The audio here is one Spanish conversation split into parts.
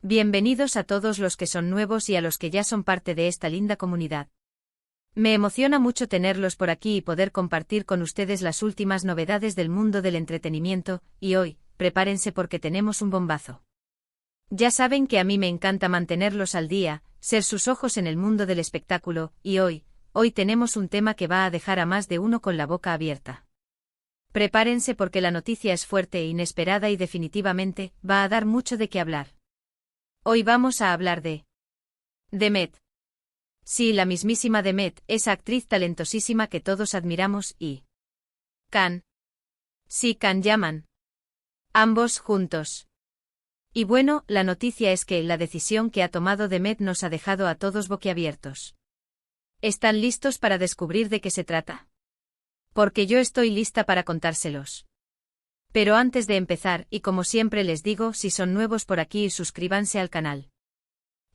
Bienvenidos a todos los que son nuevos y a los que ya son parte de esta linda comunidad. Me emociona mucho tenerlos por aquí y poder compartir con ustedes las últimas novedades del mundo del entretenimiento, y hoy, prepárense porque tenemos un bombazo. Ya saben que a mí me encanta mantenerlos al día, ser sus ojos en el mundo del espectáculo, y hoy tenemos un tema que va a dejar a más de uno con la boca abierta. Prepárense porque la noticia es fuerte e inesperada y definitivamente va a dar mucho de qué hablar. Hoy vamos a hablar de Demet. Sí, la mismísima Demet, esa actriz talentosísima que todos admiramos, y Can. Sí, Can Yaman. Ambos juntos. Y bueno, la noticia es que la decisión que ha tomado Demet nos ha dejado a todos boquiabiertos. ¿Están listos para descubrir de qué se trata? Porque yo estoy lista para contárselos. Pero antes de empezar, y como siempre les digo, si son nuevos por aquí, suscríbanse al canal.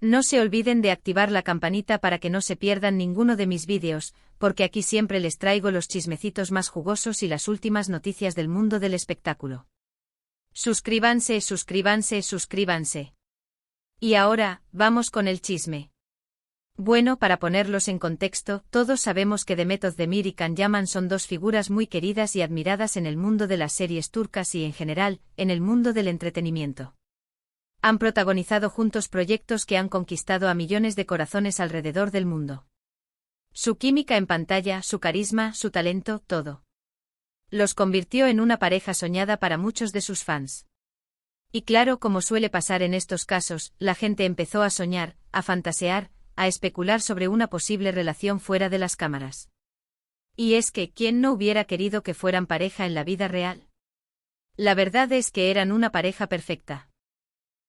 No se olviden de activar la campanita para que no se pierdan ninguno de mis vídeos, porque aquí siempre les traigo los chismecitos más jugosos y las últimas noticias del mundo del espectáculo. Suscríbanse, suscríbanse, suscríbanse. Y ahora, vamos con el chisme. Bueno, para ponerlos en contexto, todos sabemos que Demet Özdemir y Can Yaman son dos figuras muy queridas y admiradas en el mundo de las series turcas y en general, en el mundo del entretenimiento. Han protagonizado juntos proyectos que han conquistado a millones de corazones alrededor del mundo. Su química en pantalla, su carisma, su talento, todo. Los convirtió en una pareja soñada para muchos de sus fans. Y claro, como suele pasar en estos casos, la gente empezó a soñar, a fantasear, a especular sobre una posible relación fuera de las cámaras. Y es que, ¿quién no hubiera querido que fueran pareja en la vida real? La verdad es que eran una pareja perfecta.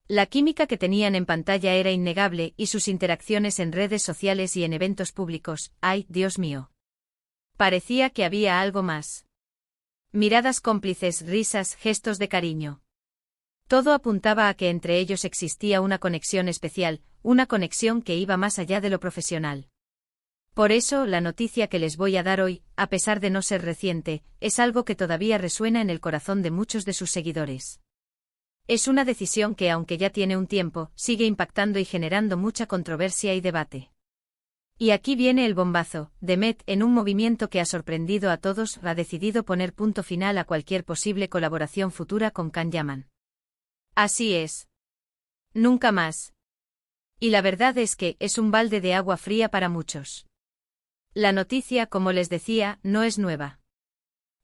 La química que tenían en pantalla era innegable y sus interacciones en redes sociales y en eventos públicos, ¡ay, Dios mío! Parecía que había algo más. Miradas cómplices, risas, gestos de cariño. Todo apuntaba a que entre ellos existía una conexión especial, una conexión que iba más allá de lo profesional. Por eso, la noticia que les voy a dar hoy, a pesar de no ser reciente, es algo que todavía resuena en el corazón de muchos de sus seguidores. Es una decisión que, aunque ya tiene un tiempo, sigue impactando y generando mucha controversia y debate. Y aquí viene el bombazo. Demet, en un movimiento que ha sorprendido a todos, ha decidido poner punto final a cualquier posible colaboración futura con Can Yaman. Así es. Nunca más. Y la verdad es que es un balde de agua fría para muchos. La noticia, como les decía, no es nueva.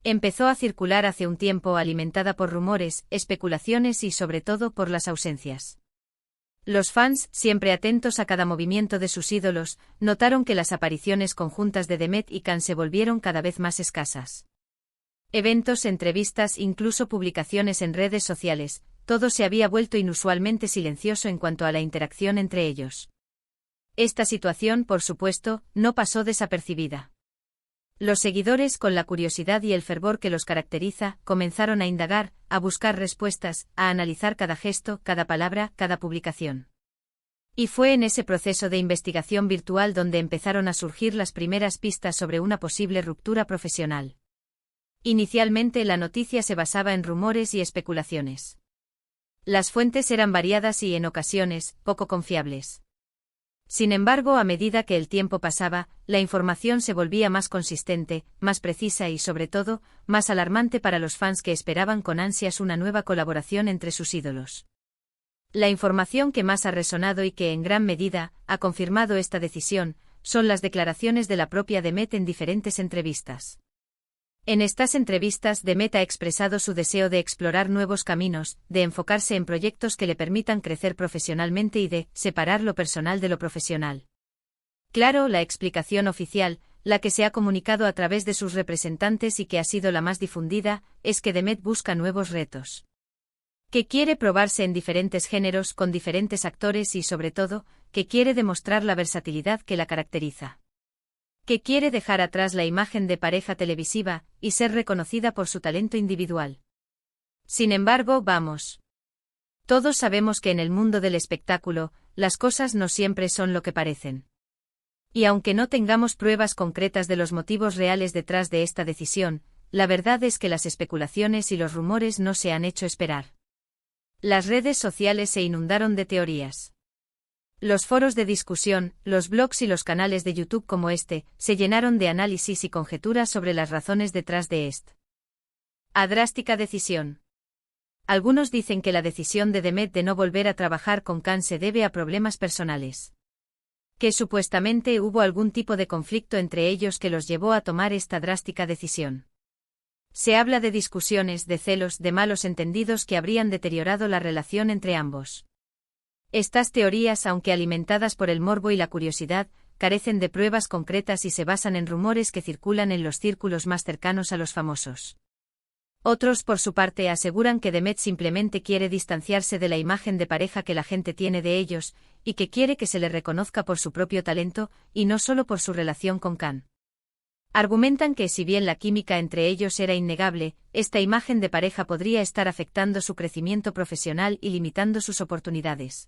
Empezó a circular hace un tiempo alimentada por rumores, especulaciones y sobre todo por las ausencias. Los fans, siempre atentos a cada movimiento de sus ídolos, notaron que las apariciones conjuntas de Demet y Can se volvieron cada vez más escasas. Eventos, entrevistas, incluso publicaciones en redes sociales, todo se había vuelto inusualmente silencioso en cuanto a la interacción entre ellos. Esta situación, por supuesto, no pasó desapercibida. Los seguidores, con la curiosidad y el fervor que los caracteriza, comenzaron a indagar, a buscar respuestas, a analizar cada gesto, cada palabra, cada publicación. Y fue en ese proceso de investigación virtual donde empezaron a surgir las primeras pistas sobre una posible ruptura profesional. Inicialmente la noticia se basaba en rumores y especulaciones. Las fuentes eran variadas y, en ocasiones, poco confiables. Sin embargo, a medida que el tiempo pasaba, la información se volvía más consistente, más precisa y, sobre todo, más alarmante para los fans que esperaban con ansias una nueva colaboración entre sus ídolos. La información que más ha resonado y que, en gran medida, ha confirmado esta decisión, son las declaraciones de la propia Demet en diferentes entrevistas. En estas entrevistas, Demet ha expresado su deseo de explorar nuevos caminos, de enfocarse en proyectos que le permitan crecer profesionalmente y de separar lo personal de lo profesional. Claro, la explicación oficial, la que se ha comunicado a través de sus representantes y que ha sido la más difundida, es que Demet busca nuevos retos. Que quiere probarse en diferentes géneros con diferentes actores y, sobre todo, que quiere demostrar la versatilidad que la caracteriza. Que quiere dejar atrás la imagen de pareja televisiva y ser reconocida por su talento individual. Sin embargo, vamos. Todos sabemos que en el mundo del espectáculo, las cosas no siempre son lo que parecen. Y aunque no tengamos pruebas concretas de los motivos reales detrás de esta decisión, la verdad es que las especulaciones y los rumores no se han hecho esperar. Las redes sociales se inundaron de teorías. Los foros de discusión, los blogs y los canales de YouTube como este, se llenaron de análisis y conjeturas sobre las razones detrás de esta drástica decisión. Algunos dicen que la decisión de Demet de no volver a trabajar con Khan se debe a problemas personales. Que supuestamente hubo algún tipo de conflicto entre ellos que los llevó a tomar esta drástica decisión. Se habla de discusiones, de celos, de malos entendidos que habrían deteriorado la relación entre ambos. Estas teorías, aunque alimentadas por el morbo y la curiosidad, carecen de pruebas concretas y se basan en rumores que circulan en los círculos más cercanos a los famosos. Otros, por su parte, aseguran que Demet simplemente quiere distanciarse de la imagen de pareja que la gente tiene de ellos, y que quiere que se le reconozca por su propio talento, y no solo por su relación con Khan. Argumentan que si bien la química entre ellos era innegable, esta imagen de pareja podría estar afectando su crecimiento profesional y limitando sus oportunidades.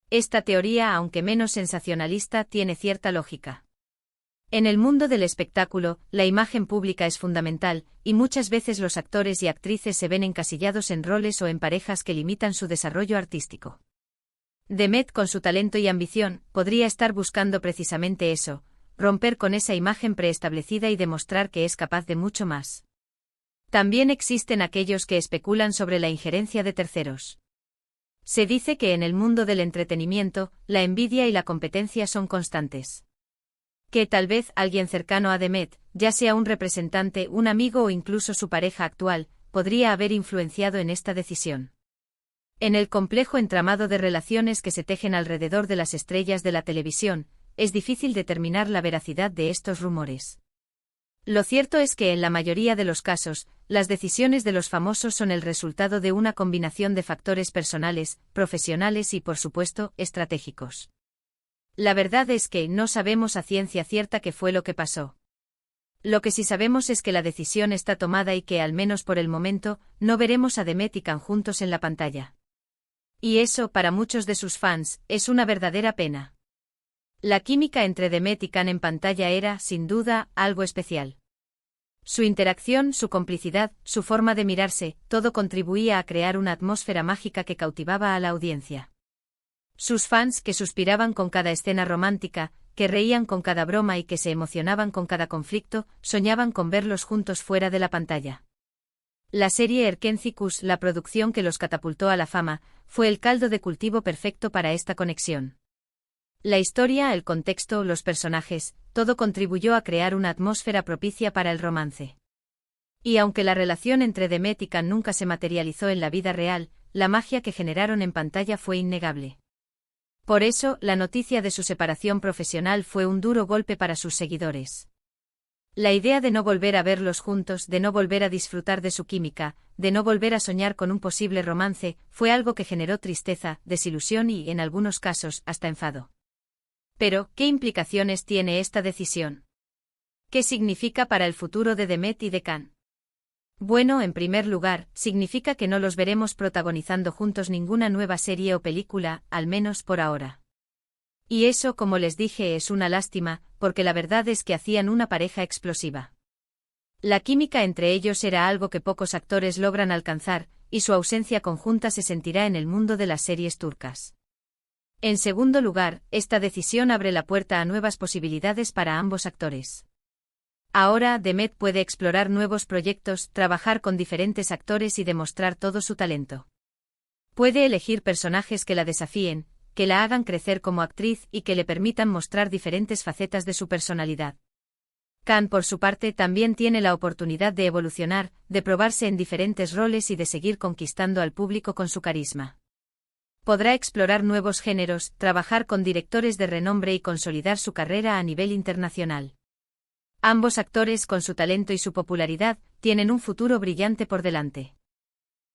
Esta teoría, aunque menos sensacionalista, tiene cierta lógica. En el mundo del espectáculo, la imagen pública es fundamental, y muchas veces los actores y actrices se ven encasillados en roles o en parejas que limitan su desarrollo artístico. Demet, con su talento y ambición, podría estar buscando precisamente eso, romper con esa imagen preestablecida y demostrar que es capaz de mucho más. También existen aquellos que especulan sobre la injerencia de terceros. Se dice que en el mundo del entretenimiento, la envidia y la competencia son constantes. Que tal vez alguien cercano a Demet, ya sea un representante, un amigo o incluso su pareja actual, podría haber influenciado en esta decisión. En el complejo entramado de relaciones que se tejen alrededor de las estrellas de la televisión, es difícil determinar la veracidad de estos rumores. Lo cierto es que en la mayoría de los casos, las decisiones de los famosos son el resultado de una combinación de factores personales, profesionales y, por supuesto, estratégicos. La verdad es que no sabemos a ciencia cierta qué fue lo que pasó. Lo que sí sabemos es que la decisión está tomada y que, al menos por el momento, no veremos a Demet y Khan juntos en la pantalla. Y eso, para muchos de sus fans, es una verdadera pena. La química entre Demet y Khan en pantalla era, sin duda, algo especial. Su interacción, su complicidad, su forma de mirarse, todo contribuía a crear una atmósfera mágica que cautivaba a la audiencia. Sus fans, que suspiraban con cada escena romántica, que reían con cada broma y que se emocionaban con cada conflicto, soñaban con verlos juntos fuera de la pantalla. La serie Erkencikus, la producción que los catapultó a la fama, fue el caldo de cultivo perfecto para esta conexión. La historia, el contexto, los personajes, todo contribuyó a crear una atmósfera propicia para el romance. Y aunque la relación entre Demet y Khan nunca se materializó en la vida real, la magia que generaron en pantalla fue innegable. Por eso, la noticia de su separación profesional fue un duro golpe para sus seguidores. La idea de no volver a verlos juntos, de no volver a disfrutar de su química, de no volver a soñar con un posible romance, fue algo que generó tristeza, desilusión y, en algunos casos, hasta enfado. Pero, ¿qué implicaciones tiene esta decisión? ¿Qué significa para el futuro de Demet y de Khan? Bueno, en primer lugar, significa que no los veremos protagonizando juntos ninguna nueva serie o película, al menos por ahora. Y eso, como les dije, es una lástima, porque la verdad es que hacían una pareja explosiva. La química entre ellos era algo que pocos actores logran alcanzar, y su ausencia conjunta se sentirá en el mundo de las series turcas. En segundo lugar, esta decisión abre la puerta a nuevas posibilidades para ambos actores. Ahora, Demet puede explorar nuevos proyectos, trabajar con diferentes actores y demostrar todo su talento. Puede elegir personajes que la desafíen, que la hagan crecer como actriz y que le permitan mostrar diferentes facetas de su personalidad. Khan, por su parte, también tiene la oportunidad de evolucionar, de probarse en diferentes roles y de seguir conquistando al público con su carisma. Podrá explorar nuevos géneros, trabajar con directores de renombre y consolidar su carrera a nivel internacional. Ambos actores, con su talento y su popularidad, tienen un futuro brillante por delante.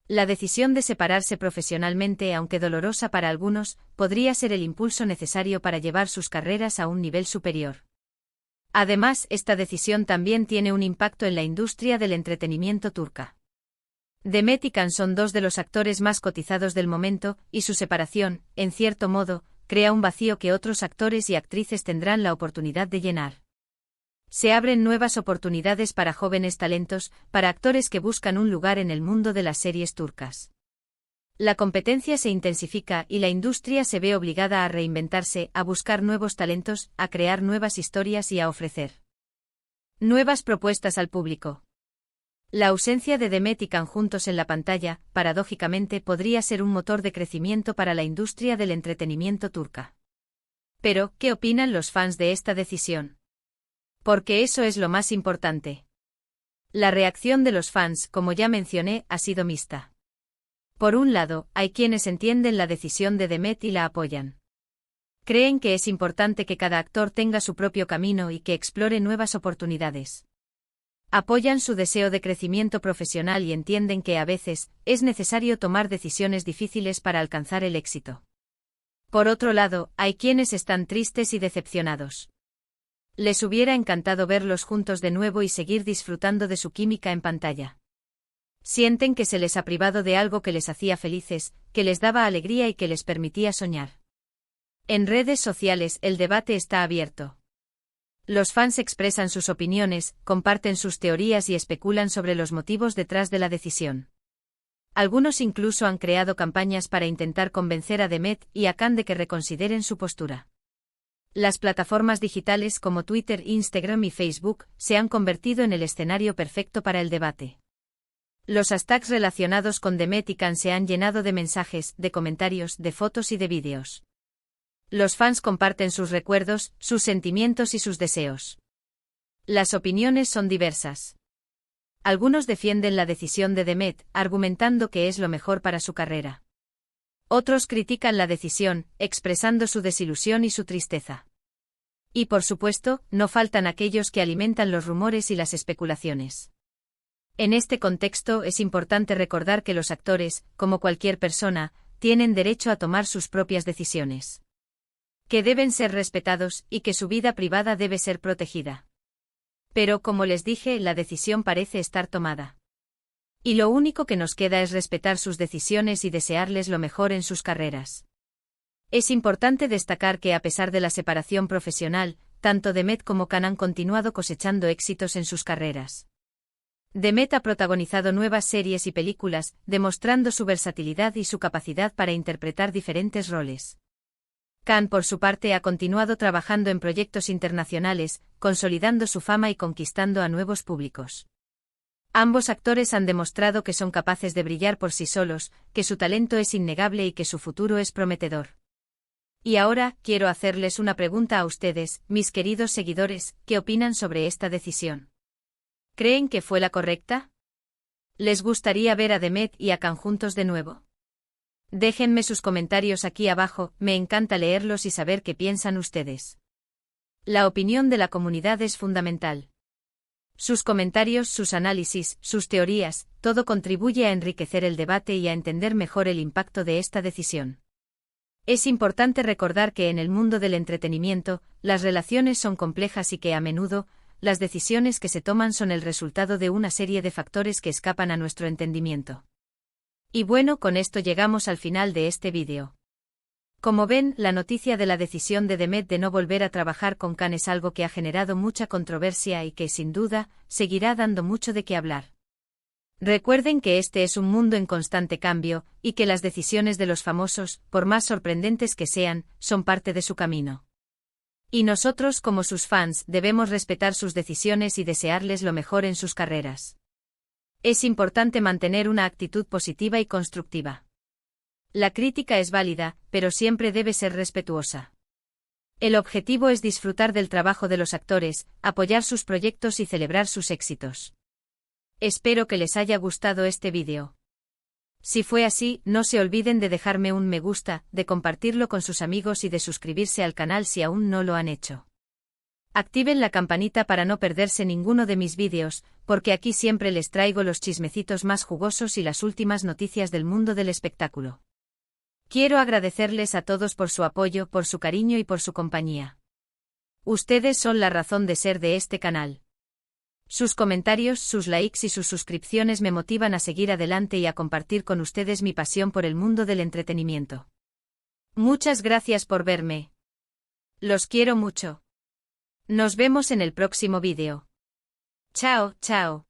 La decisión de separarse profesionalmente, aunque dolorosa para algunos, podría ser el impulso necesario para llevar sus carreras a un nivel superior. Además, esta decisión también tiene un impacto en la industria del entretenimiento turca. Demet y Khan son dos de los actores más cotizados del momento, y su separación, en cierto modo, crea un vacío que otros actores y actrices tendrán la oportunidad de llenar. Se abren nuevas oportunidades para jóvenes talentos, para actores que buscan un lugar en el mundo de las series turcas. La competencia se intensifica y la industria se ve obligada a reinventarse, a buscar nuevos talentos, a crear nuevas historias y a ofrecer nuevas propuestas al público. La ausencia de Demet y Can juntos en la pantalla, paradójicamente, podría ser un motor de crecimiento para la industria del entretenimiento turca. Pero, ¿qué opinan los fans de esta decisión? Porque eso es lo más importante. La reacción de los fans, como ya mencioné, ha sido mixta. Por un lado, hay quienes entienden la decisión de Demet y la apoyan. Creen que es importante que cada actor tenga su propio camino y que explore nuevas oportunidades. Apoyan su deseo de crecimiento profesional y entienden que a veces es necesario tomar decisiones difíciles para alcanzar el éxito. Por otro lado, hay quienes están tristes y decepcionados. Les hubiera encantado verlos juntos de nuevo y seguir disfrutando de su química en pantalla. Sienten que se les ha privado de algo que les hacía felices, que les daba alegría y que les permitía soñar. En redes sociales el debate está abierto. Los fans expresan sus opiniones, comparten sus teorías y especulan sobre los motivos detrás de la decisión. Algunos incluso han creado campañas para intentar convencer a Demet y a Can de que reconsideren su postura. Las plataformas digitales como Twitter, Instagram y Facebook se han convertido en el escenario perfecto para el debate. Los hashtags relacionados con Demet y Can se han llenado de mensajes, de comentarios, de fotos y de vídeos. Los fans comparten sus recuerdos, sus sentimientos y sus deseos. Las opiniones son diversas. Algunos defienden la decisión de Demet, argumentando que es lo mejor para su carrera. Otros critican la decisión, expresando su desilusión y su tristeza. Y por supuesto, no faltan aquellos que alimentan los rumores y las especulaciones. En este contexto es importante recordar que los actores, como cualquier persona, tienen derecho a tomar sus propias decisiones. Que deben ser respetados y que su vida privada debe ser protegida. Pero como les dije, la decisión parece estar tomada. Y lo único que nos queda es respetar sus decisiones y desearles lo mejor en sus carreras. Es importante destacar que a pesar de la separación profesional, tanto Demet como Can han continuado cosechando éxitos en sus carreras. Demet ha protagonizado nuevas series y películas, demostrando su versatilidad y su capacidad para interpretar diferentes roles. Can, por su parte, ha continuado trabajando en proyectos internacionales, consolidando su fama y conquistando a nuevos públicos. Ambos actores han demostrado que son capaces de brillar por sí solos, que su talento es innegable y que su futuro es prometedor. Y ahora, quiero hacerles una pregunta a ustedes, mis queridos seguidores, ¿qué opinan sobre esta decisión? ¿Creen que fue la correcta? ¿Les gustaría ver a Demet y a Can juntos de nuevo? Déjenme sus comentarios aquí abajo, me encanta leerlos y saber qué piensan ustedes. La opinión de la comunidad es fundamental. Sus comentarios, sus análisis, sus teorías, todo contribuye a enriquecer el debate y a entender mejor el impacto de esta decisión. Es importante recordar que en el mundo del entretenimiento, las relaciones son complejas y que a menudo, las decisiones que se toman son el resultado de una serie de factores que escapan a nuestro entendimiento. Y bueno, con esto llegamos al final de este vídeo. Como ven, la noticia de la decisión de Demet de no volver a trabajar con Can es algo que ha generado mucha controversia y que, sin duda, seguirá dando mucho de qué hablar. Recuerden que este es un mundo en constante cambio, y que las decisiones de los famosos, por más sorprendentes que sean, son parte de su camino. Y nosotros, como sus fans, debemos respetar sus decisiones y desearles lo mejor en sus carreras. Es importante mantener una actitud positiva y constructiva. La crítica es válida, pero siempre debe ser respetuosa. El objetivo es disfrutar del trabajo de los actores, apoyar sus proyectos y celebrar sus éxitos. Espero que les haya gustado este vídeo. Si fue así, no se olviden de dejarme un me gusta, de compartirlo con sus amigos y de suscribirse al canal si aún no lo han hecho. Activen la campanita para no perderse ninguno de mis vídeos, porque aquí siempre les traigo los chismecitos más jugosos y las últimas noticias del mundo del espectáculo. Quiero agradecerles a todos por su apoyo, por su cariño y por su compañía. Ustedes son la razón de ser de este canal. Sus comentarios, sus likes y sus suscripciones me motivan a seguir adelante y a compartir con ustedes mi pasión por el mundo del entretenimiento. Muchas gracias por verme. Los quiero mucho. Nos vemos en el próximo vídeo. Chao, chao.